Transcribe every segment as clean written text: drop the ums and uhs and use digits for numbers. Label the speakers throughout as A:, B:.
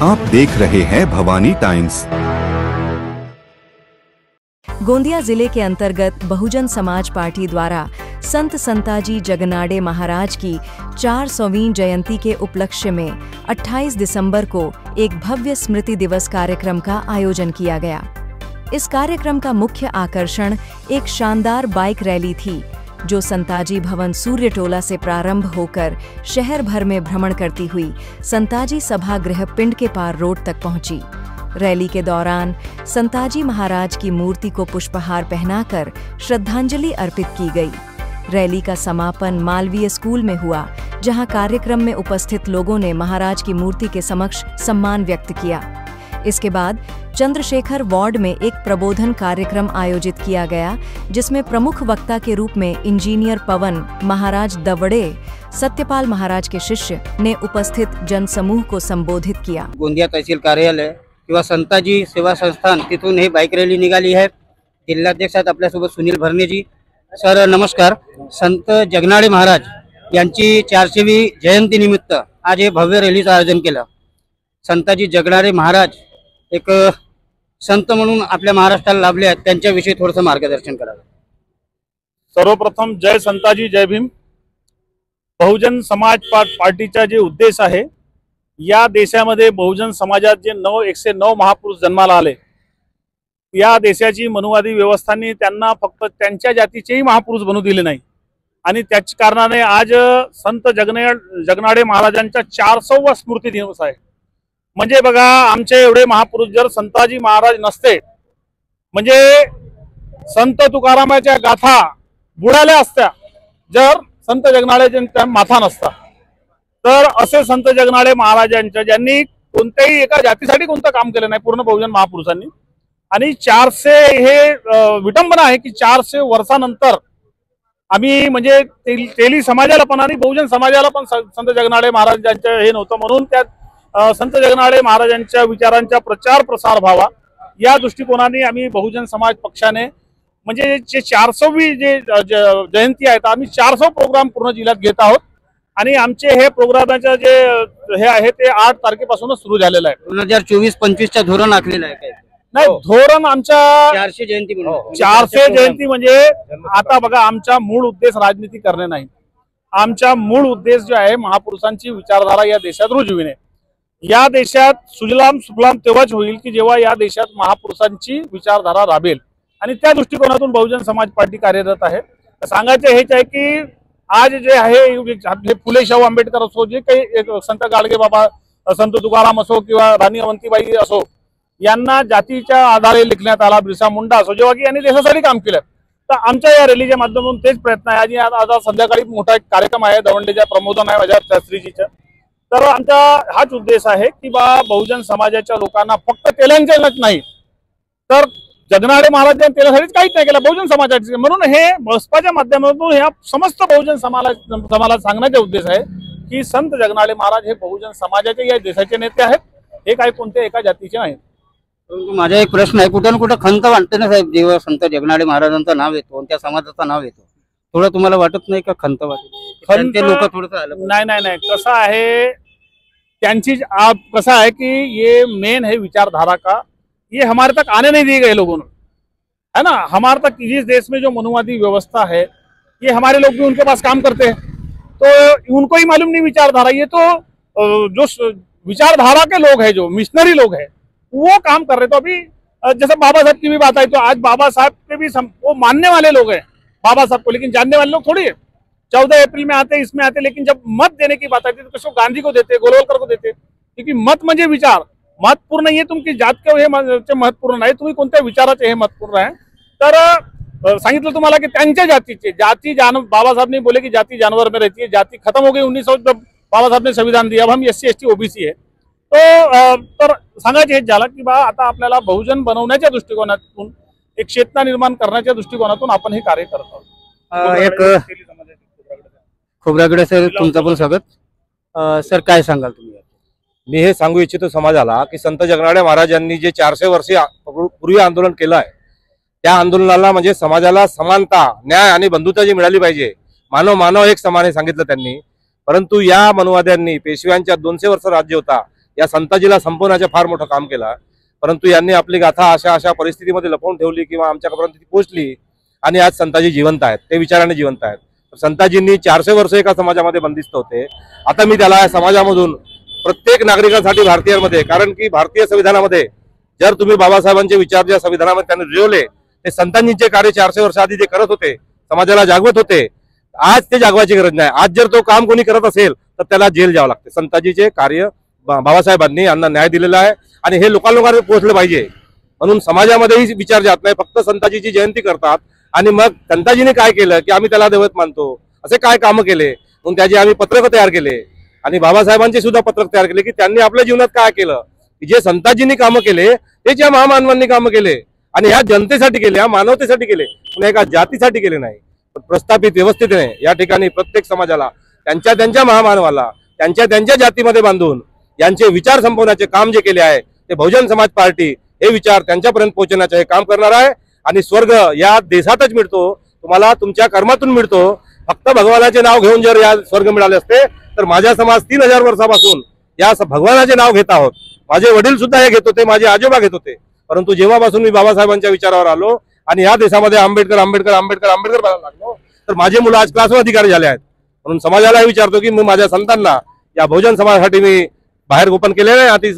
A: आप देख रहे हैं भवानी टाइम्स।
B: गोंदिया जिले के अंतर्गत बहुजन समाज पार्टी द्वारा संत संताजी जगनाड़े महाराज की 400वीं जयंती के उपलक्ष्य में 28 दिसंबर को एक भव्य स्मृति दिवस कार्यक्रम का आयोजन किया गया। इस कार्यक्रम का मुख्य आकर्षण एक शानदार बाइक रैली थी, जो संताजी भवन सूर्यटोला से प्रारंभ होकर शहर भर में भ्रमण करती हुई संताजी सभागृह पिंड के पार रोड तक पहुंची। रैली के दौरान संताजी महाराज की मूर्ति को पुष्पहार पहनाकर श्रद्धांजलि अर्पित की गई। रैली का समापन मालवीय स्कूल में हुआ, जहां कार्यक्रम में उपस्थित लोगों ने महाराज की मूर्ति के समक्ष सम्मान व्यक्त किया। इसके बाद चंद्रशेखर वार्ड में एक प्रबोधन कार्यक्रम आयोजित किया गया, जिसमें प्रमुख वक्ता के रूप में इंजीनियर पवन महाराज दवड़े, सत्यपाल महाराज के शिष्य ने उपस्थित जनसमूह को संबोधित किया।
C: गोंदिया तहसील कार्यालय किंवा संताजी सेवा संस्थान तिथून ही बाइक रॅली निघाली है। जिल्हाध्यक्ष आहेत आपल्यासोबत सुनील भरणेजी। सर नमस्कार। संत जगनाड़े महाराज यांची 400वी जयंती निमित्त आज हे भव्य रॅलीचं आयोजन केलं। संताजी जगनाड़े महाराज एक संत म्हणून आपल्या महाराष्ट्राला लाभले आहेत, त्यांच्याविषयी थोडंसं मार्गदर्शन करावं।
D: सर्वप्रथम जय संताजी जय भीम। बहुजन समाज पार्टीचा जे उद्देश आहे, या देशामध्ये बहुजन समाजात जे 109 महापुरुष जन्माला आले, या देशाची मनुवादी व्यवस्थांनी त्यांना फक्त त्यांच्या जातीचेही महापुरुष बनू दिले नाही आणि त्याच कारणाने आज संत जगनाड़े महाराजांचा 400वा स्मृती दिवस आहे। म्हणजे बघा, आमचे एवढे महापुरुष जर संताजी महाराज नसते, म्हणजे संत तुकारामाच्या गाथा बुडाल्या असत्या जर संत जगनाड़ेंचा माथा नसता, तर असे संत जगनाड़े महाराजांच्या ज्यांनी कोणत्याही एका जातीसाठी कोणतं काम केलं नाही पूर्ण बहुजन महापुरुषांनी। आणि 400 हे विटंबना आहे की 400 वर्षानंतर आम्ही म्हणजे तेली समाजाला पण आणि बहुजन समाजाला पण संत जगनाड़े महाराजांचं हे नव्हतं, म्हणून त्या संत जगनाड़े महाराजांच्या विचारांचा प्रचार प्रसार व्हावा या दृष्टिकोनाने आम्ही बहुजन समाज पक्षाने म्हणजे जे 400वी जे जयंती आहे, आम्ही 400 प्रोग्राम पूर्ण जिल्ह्यात घेत आहोत आणि आमचे हे प्रोग्रामाचे जे हे आहे ते 8 तारखेपासूनच सुरू झालेलं आहे।
C: 2024-25चा धोरण आखलेलं आहे काय?
D: नाही, धोरण आमच्या
C: 400 जयंती म्हणून
D: 400 जयंती म्हणजे आता बघा, आमचा मूळ उद्देश राजनीती करणे नाही। आमचा मूळ उद्देश जो आहे महापुरुषांची विचारधारा या देशात रुजविणे। या देशात सुजलाम सुफलाम तेव्हाच होईल की जेव्हा या देशात महापुरुषांची विचारधारा राबेल आणि त्या दृष्टिकोनातून बहुजन समाज पार्टी कार्यरत आहे। सांगायचे हेच आहे की आज जे आहे फुले शाहू आंबेडकर असो, जे काही संत गाडगे बाबा, संत तुकाराम असो किंवा राणी अवंतीबाई असो, यांना जातीच्या आधारे लिखण्यात आला, बिरसा मुंडा असो, जेव्हा की यांनी देशासाठी काम केलं, तर आमच्या या रॅलीच्या माध्यमातून तेच प्रयत्न आहे। आज संध्याकाळी मोठा एक कार्यक्रम आहे, दवंडेच्या प्रमोदन आहे माझ्या शास्त्रीजीचा। तर आमचा हाच उद्देश आहे की बहुजन समाजाच्या लोकांना फक्त तेलांच्याच नाही, तर जगनाड़े महाराजांनी तेलासाठीच काहीच नाही केलं बहुजन समाजाचे, म्हणून हे बसपाच्या माध्यमातून ह्या समस्त बहुजन समाजाला सांगण्याचा उद्देश आहे की संत जगनाड़े महाराज हे बहुजन समाजाचे या देशाचे नेते आहेत, हे काही कोणत्या एका जातीचे नाहीत।
C: माझा एक प्रश्न आहे, कुठं ना कुठं खंत वाटते ना साहेब, जेव्हा संत जगनाड़े महाराजांचं नाव येतो, त्या समाजाचं नाव येतो, थोडं तुम्हाला वाटत नाही का खंत वाटते? लोक थोडंसं
D: नाही, कसं आहे त्यांची कसं है कि ये मेन है विचारधारा का, ये हमारे तक आने नहीं दिए गए लोगों ने, है ना। हमारे तक इस देश में जो मनुवादी व्यवस्था है, ये हमारे लोग भी उनके पास काम करते हैं, तो उनको ही मालूम नहीं विचारधारा। ये तो जो विचारधारा के लोग हैं, जो मिशनरी लोग हैं, वो काम कर रहे। तो अभी जैसे बाबा साहब की भी बात आई, तो आज बाबा साहब के भी वो मानने वाले लोग हैं बाबा साहब को, लेकिन जानने वाले लोग थोड़ी है। 14 अप्रैल में आते, इसमें आते, लेकिन जब मत देने की बात आती है तो किसी गांधी को देते, गोलवलकर को देते, क्योंकि मत म्हणजे विचार महत्वपूर्ण नाहीये, तुमची जात किंवा हे महत्वपूर्ण नाही, तुम्ही कोणत्या विचाराचे हे महत्वपूर्ण आहे। तर सांगितलं तुम्हाला की त्यांच्या जातीचे बाबा साहब ने बोले कि जाति जानवर में रहती है, जाति खत्म हो गई 1900 जब बाबा साहब ने संविधान दिया, अब हम SC ST OBC है। तर सांगायचे हेच झालं की आता आपल्याला बहुजन बनवण्याच्या दृष्टिकोनातून एक चेतना निर्माण करण्याच्या दृष्टिकोनातून आपण हे कार्य करत आहोत।
C: एक खोब्रागडे सर, तुमचं पण स्वागत। सर काय सांगाल तुम्ही?
E: मी हे सांगू इच्छितो समाजाला की संत जगनाड़े महाराजांनी जे 400 वर्षे पूर्वी आंदोलन केलं आहे, त्या आंदोलनाला म्हणजे समाजाला समानता, न्याय आणि बंधुता जी मिळाली पाहिजे, मानव एक समान हे सांगितलं त्यांनी। परंतु या मनुवाद्यांनी पेशव्यांच्या 200 वर्ष राज्य होता, या संताजीला संपवण्याचं फार मोठं काम केलं, परंतु यांनी आपली गाथा अशा अशा परिस्थितीमध्ये लपवून ठेवली किंवा आमच्यापर्यंत ती पोहोचली आणि आज संताजी जिवंत आहेत, ते विचाराने जिवंत आहेत. संताजींनी 400 वर्ष एका समाजामध्ये बंदिस्त होते. आता मी त्याला समाजामधून प्रत्येक नागरिकांसाठी भारतीयांमध्ये, कारण की भारतीय संविधानामध्ये जर तुम्ही बाबासाहेबांचे विचार ज्या संविधानामध्ये त्यांनी रुजवले, ते संतांजींचे कार्य 400 वर्ष आधी जे करत होते, समाजाला जागवत होते, आज ते जागवायची गरज नाही. आज जर तो काम कोणी करत असेल तर त्याला जेल जावं लागते. संताजीचे कार्य बाबासाहेबांनी यांना न्याय दिलेला आहे आणि हे लोकांपर्यंत पोहोचलं पाहिजे. म्हणून समाजामध्येही विचार जात नाही, फक्त संताजीची जयंती करतात आणि मग संताजीने काय केलं की आम्ही त्याला दैवत मानतो, असे काय कामं केले म्हणून त्याचे आम्ही पत्रक तयार केले आणि बाबासाहेबांचे सुद्धा पत्रक तयार केले की त्यांनी आपल्या जीवनात काय केलं, जे संताजींनी कामं केले तेच या महामानवांनी कामं केले आणि ह्या जनतेसाठी केले, या मानवतेसाठी केले, पण एका जातीसाठी केले नाही. प्रस्थापित व्यवस्थितने या ठिकाणी प्रत्येक समाजाला त्यांच्या त्यांच्या महामानवाला त्यांच्या त्यांच्या जातीमध्ये बांधून यांचे विचार संपवण्याचे काम जे केले आहे ते बहुजन समाज पार्टी हे विचार त्यांच्यापर्यंत पोहोचवण्याचे हे काम करणार आहे. आणि स्वर्ग या देशातच मिळतो, तुम्हाला तुमच्या कर्मातून मिळतो. फक्त भगवानाचे नाव घेऊन जर या स्वर्ग मिळाले असते तर माझा समाज 3000 वर्षापासून या भगवानाचे नाव घेत आहोत. माझे वडील सुद्धा हे घेत होते, माझे आजोबा घेत होते, परंतु जेव्हापासून मी बाबासाहेबांच्या विचारावर आलो आणि या देशामध्ये आंबेडकर आंबेडकर आंबेडकर आंबेडकर बनायला लागलो तर माझे मुलं आज क्लासवर अधिकारी झाले आहेत. म्हणून समाजालाही विचारतो की मी माझ्या संतांना या बहुजन समाजासाठी मी बाहेर गोपन केलेलं आहे. आधी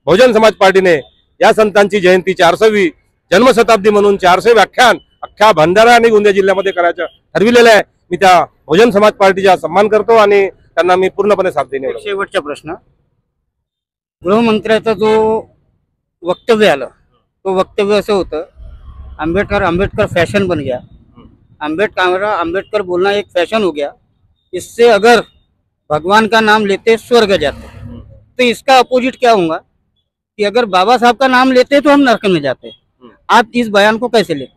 E: बहुजन समाज पार्टीने या संतांची जयंती 400वी जन्मशताब्दी म्हणून 400 व्याख्यान अख्ख्या भंडारा आणि गोंदिया जिल्ह्यामध्ये करायचं ठरविलेलं आहे. मी त्या बहुजन समाज पार्टीचा सन्मान करतो आणि त्यांना मी पूर्णपणे साथ देणे.
C: शेवटचा प्रश्न, गृहमंत्र्याचं जो वक्तव्य आलं तो वक्तव्य असं होतं, आंबेडकर आंबेडकर फैशन बन गया, आंबेडकर बोलना एक फैशन हो गया, इससे अगर भगवान का नाम लेते स्वर्ग जाते. तो इसका अपोजिट क्या होगा कि अगर बाबा साहब का नाम लेते तो हम नरक में जाते. आप इस बयान को कैसे लेते?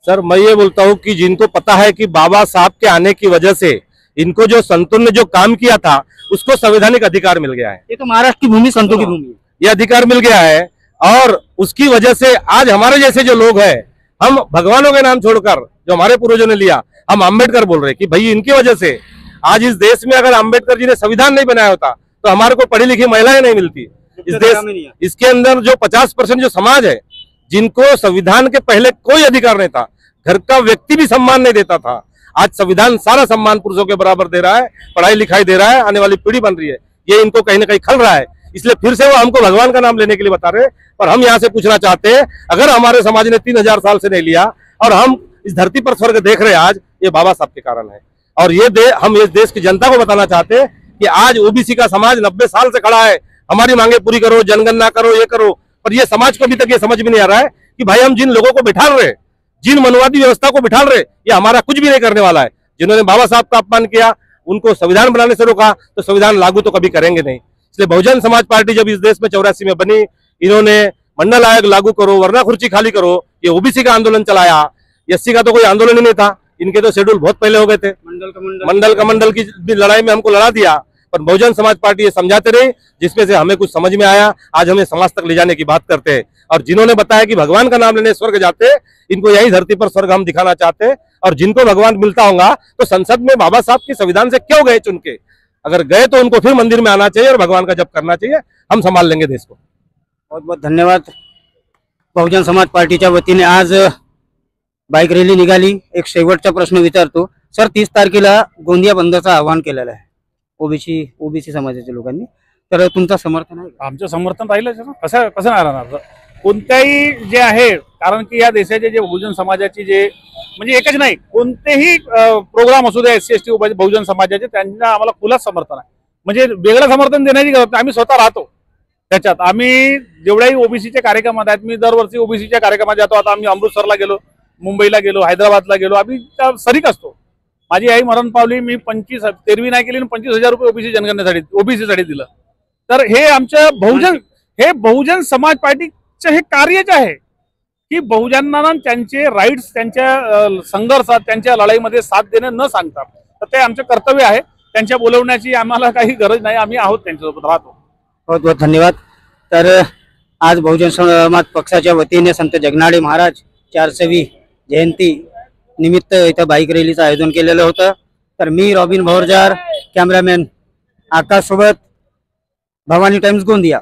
E: सर, मैं ये बोलता हूँ कि जिनको पता है कि बाबा साहब के आने की वजह से इनको जो संतों ने जो काम किया था उसको संवैधानिक अधिकार मिल गया है.
C: ये तो महाराष्ट्र की भूमि संतों की भूमि है.
E: ये अधिकार मिल गया है और उसकी वजह से आज हमारे जैसे जो लोग हैं, हम भगवानों के नाम छोड़कर जो हमारे पूर्वजों ने लिया, हम अम्बेडकर बोल रहे हैं कि भाई इनकी वजह से आज इस देश में अगर अम्बेडकर जी ने संविधान नहीं बनाया होता तो हमारे को पढ़ी लिखी महिलाएं नहीं मिलती इस देश. इसके अंदर जो 50% जो समाज है जिनको संविधान के पहले कोई अधिकार नहीं था, घर का व्यक्ति भी सम्मान नहीं देता था, आज संविधान सारा सम्मान पुरुषों के बराबर दे रहा है, पढ़ाई लिखाई दे रहा है, आने वाली पीढ़ी बन रही है. ये इनको कहीं ना कहीं खल रहा है, इसलिए फिर से वो हमको भगवान का नाम लेने के लिए बता रहे. और हम यहाँ से पूछना चाहते हैं, अगर हमारे समाज ने 3000 साल से नहीं लिया और हम इस धरती पर स्वर्ग देख रहे हैं आज, ये बाबा साहब के कारण है. और ये हम इस देश की जनता को बताना चाहते हैं कि आज ओबीसी का समाज 90 साल से खड़ा है, हमारी मांगे पूरी करो, जनगणना करो, ये करो, पर ये समाज को अभी तक ये समझ में नहीं आ रहा है कि भाई हम जिन लोगों को बिठाल रहे, जिन मनवादी व्यवस्था को बिठाल रहे, ये हमारा कुछ भी नहीं करने वाला है. जिन्होंने बाबा साहब का अपमान किया, उनको संविधान बनाने से रोका, तो संविधान लागू तो कभी करेंगे नहीं. इसलिए बहुजन समाज पार्टी जब इस देश में 84 में बनी, इन्होंने मंडल आयोग लागू करो वरना खुर्ची खाली करो, ये ओबीसी का आंदोलन चलाया. एससी का तो कोई आंदोलन ही नहीं था, इनके तो शेड्यूल बहुत पहले हो गए थे. मंडल की लड़ाई में हमको लड़ा दिया, पर बहुजन समाज पार्टी ये समझाते रही, जिसमें से हमें कुछ समझ में आया. आज हमें समाज तक ले जाने की बात करते हैं और जिन्होंने बताया कि भगवान का नाम लेने स्वर्ग जाते, इनको यही धरती पर स्वर्ग हम दिखाना चाहते हैं. और जिनको भगवान मिलता होगा तो संसद में बाबा साहब के संविधान से क्यों गए चुन के? अगर गए तो उनको फिर मंदिर में आना चाहिए और भगवान का जप करना चाहिए. हम संभाल लेंगे देश को.
C: बहुत बहुत धन्यवाद. बहुजन समाज पार्टीच्या वतीने आज बाईक रॅली निघाली. एक शेवटचा प्रश्न विचारतो सर, 30 तारखेला गोंदिया बंदचं आवाहन केलेलं आहे ओबीसी समाजाच्या लोकांनी, तर तुमचं समर्थन आहे?
D: आमचं समर्थन राहिलंच ना. कसं नाही राहणार? कोणत्याही जे आहे, कारण की या देशाचे जे बहुजन समाजाची जे म्हणजे एकच नाही, कोणतेही प्रोग्राम असू दे SC ST बहुजन समाजाचे, त्यांना आम्हाला खुलाच समर्थन आहे. म्हणजे वेगळं समर्थन देण्याची गरज नाही. आम्ही स्वतः राहतो त्याच्यात. आम्ही जेवढ्याही ओबीसीचे कार्यक्रम आहेत, मी दरवर्षी ओबीसीच्या कार्यक्रमात जातो. आता आम्ही अमृतसरला गेलो, मुंबईला गेलो, हैदराबादला गेलो, आम्ही त्या सरीक असतो. माझी आई मरण पावली, मी 23 नाही केली, 25,000 रुपये ओबीसी जनगणनेसाठी ओबीसीसाठी दिलं. तर हे आमचं बहुजन समाज पार्टीचं हे कार्यच आहे की बहुजनांना त्यांचे राईट्स, त्यांच्या संघर्षात, त्यांच्या लढाईमध्ये साथ देणं न सांगतात. तर ते आमचं कर्तव्य आहे. त्यांच्या बोलवण्याची आम्हाला काही गरज नाही, आम्ही आहोत त्यांच्यासोबत राहतो.
C: बहुत बहुत धन्यवाद. तर आज बहुजन समाज पक्षाच्या वतीने संत जगनाडे महाराज 400वी जयंती निमित्त इथं बाईक रॅलीचं आयोजन केलेलं होतं. तर मी रॉबिन भोरजार, कॅमेरामॅन आकाश सोबत, भवानी टाइम्स गोंदिया.